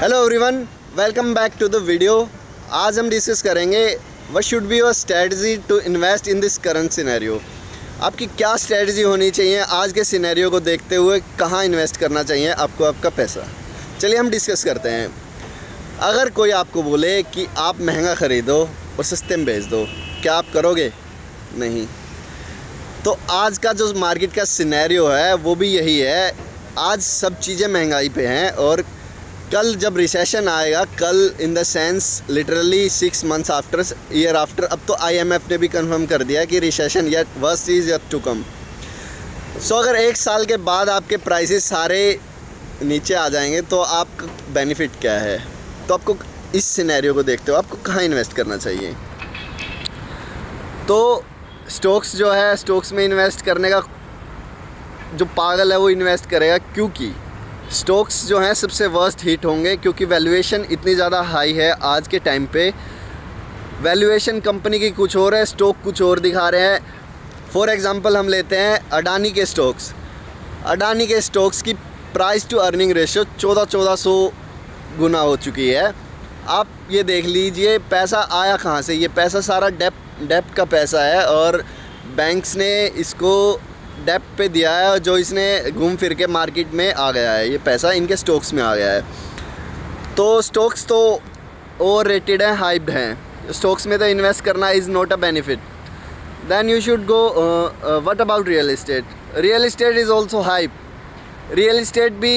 Hello everyone, welcome back to the video. आज हम discuss करेंगे what should be your strategy to invest in this current scenario. आपकी क्या strategy होनी चाहिए आज के सिनेरियो को देखते हुए, कहाँ इन्वेस्ट करना चाहिए आपको आपका पैसा। चलिए हम डिस्कस करते हैं। अगर कोई आपको बोले कि आप महंगा ख़रीदो और सस्ते में बेच दो, क्या आप करोगे? नहीं। तो आज का जो मार्केट का सिनेरियो है वो भी यही है। आज सब चीज़ें महंगाई पे हैं और कल जब रिसेशन आएगा, कल in the sense literally 6 months after, year after, अब तो IMF ने भी कंफर्म कर दिया कि recession yet worst is yet to come. So अगर 1 साल के बाद आपके प्राइसेस सारे नीचे आ जाएंगे तो आपका बेनिफिट क्या है? तो आपको इस सिनेरियो को देखते हो आपको कहाँ इन्वेस्ट करना चाहिए? तो स्टॉक्स जो है, स्टॉक्स में इन्वेस्ट करने का जो पागल है वो इन्वेस्ट करेगा, क्योंकि स्टॉक्स जो हैं सबसे वर्स्ट हिट होंगे, क्योंकि वैल्यूएशन इतनी ज़्यादा हाई है आज के टाइम पे। वैल्यूएशन कंपनी की कुछ और है, स्टॉक कुछ और दिखा रहे हैं। फॉर एग्ज़ाम्पल हम लेते हैं अडानी के स्टॉक्स। अडानी के स्टॉक्स की प्राइस टू अर्निंग रेशियो 1400 गुना हो चुकी है। आप ये देख लीजिए पैसा आया कहाँ से। ये पैसा सारा डेप्ट का पैसा है और बैंक्स ने इसको डेप पे दिया है, जो इसने घूम फिर के मार्केट में आ गया है। ये पैसा इनके स्टॉक्स में आ गया है। तो स्टॉक्स तो ओवर रेटेड है, हाइप्ड हैं। स्टॉक्स में तो इन्वेस्ट करना is not a benefit. Then you should go what about real estate. Real estate is also hype. Real estate भी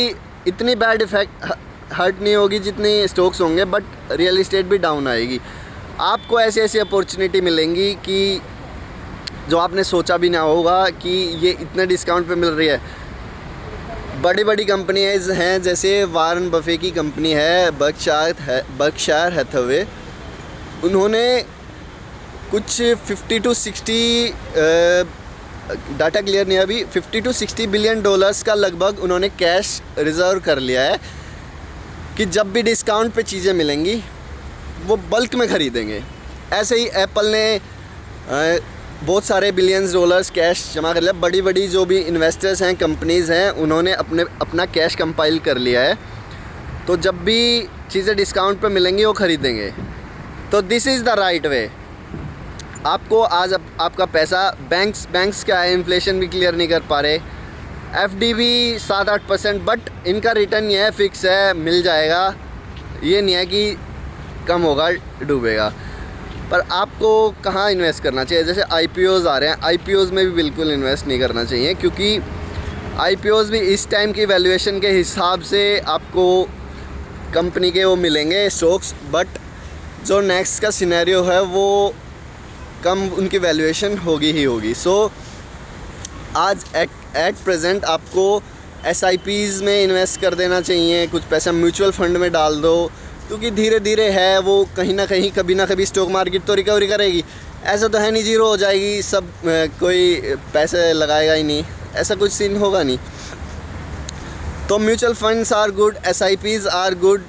इतनी बैड इफेक्ट हर्ट नहीं होगी जितनी स्टॉक्स होंगे, बट रियल इस्टेट भी डाउन आएगी। आपको ऐसी ऐसी अपॉर्चुनिटी मिलेंगी कि जो आपने सोचा भी ना होगा कि ये इतने डिस्काउंट पे मिल रही है। बड़ी बड़ी कंपनीज हैं, जैसे वारन बफे की कंपनी है बर्कशायर हैथवे। उन्होंने कुछ 50 to 60 डाटा क्लियर नहीं है अभी, 50 to 60 बिलियन डॉलर्स का लगभग उन्होंने कैश रिज़र्व कर लिया है कि जब भी डिस्काउंट पे चीज़ें मिलेंगी वो बल्क में ख़रीदेंगे। ऐसे ही एप्पल ने बहुत सारे बिलियंस डॉलर्स कैश जमा कर लिया। बड़ी बड़ी जो भी इन्वेस्टर्स हैं, कंपनीज़ हैं, उन्होंने अपना कैश कंपाइल कर लिया है। तो जब भी चीज़ें डिस्काउंट पे मिलेंगी वो ख़रीदेंगे। तो this is the right way. आपको आज आपका पैसा बैंक्स क्या है, इन्फ्लेशन भी क्लियर नहीं कर पा रहे। FD भी 7-8%, बट इनका रिटर्न ये है, फिक्स है, मिल जाएगा। ये नहीं है कि कम होगा, डूबेगा। पर आपको कहाँ इन्वेस्ट करना चाहिए? जैसे IPOs आ रहे हैं, IPOs में भी बिल्कुल इन्वेस्ट नहीं करना चाहिए, क्योंकि IPOs भी इस टाइम की वैल्यूएशन के हिसाब से आपको कंपनी के वो मिलेंगे स्टॉक्स, बट जो नेक्स्ट का सिनेरियो है वो कम उनकी वैल्यूएशन होगी ही होगी। सो आज एट प्रेजेंट आपको SIPs में इन्वेस्ट कर देना चाहिए। कुछ पैसा म्यूचुअल फंड में डाल दो, क्योंकि धीरे धीरे है वो कहीं ना कहीं कभी ना कभी स्टॉक मार्केट तो रिकवरी करेगी। ऐसा तो है नहीं जीरो हो जाएगी, सब कोई पैसे लगाएगा ही नहीं, ऐसा कुछ सीन होगा नहीं। तो mutual funds are good, SIPs are good.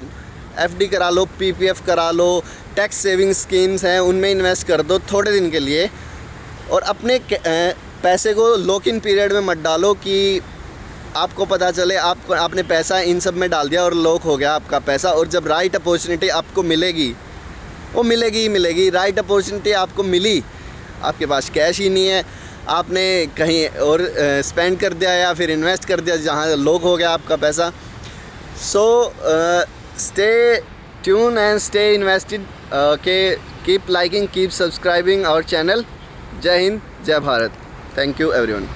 FD करा लो, PPF करा लो, टैक्स सेविंग स्कीम्स हैं, उनमें इन्वेस्ट कर दो थोड़े दिन के लिए। और अपने पैसे को लॉक इन पीरियड में मत डालो कि आपको पता चले आपने पैसा इन सब में डाल दिया और लॉक हो गया आपका पैसा। और जब राइट अपॉर्चुनिटी आपको मिलेगी, वो मिलेगी ही मिलेगी। राइट अपॉर्चुनिटी आपको मिली, आपके पास कैश ही नहीं है, आपने कहीं और स्पेंड कर दिया या फिर इन्वेस्ट कर दिया जहाँ लॉक हो गया आपका पैसा। So stay tune and stay invested. Keep liking, keep subscribing our channel. जय हिंद, जय भारत। Thank you everyone.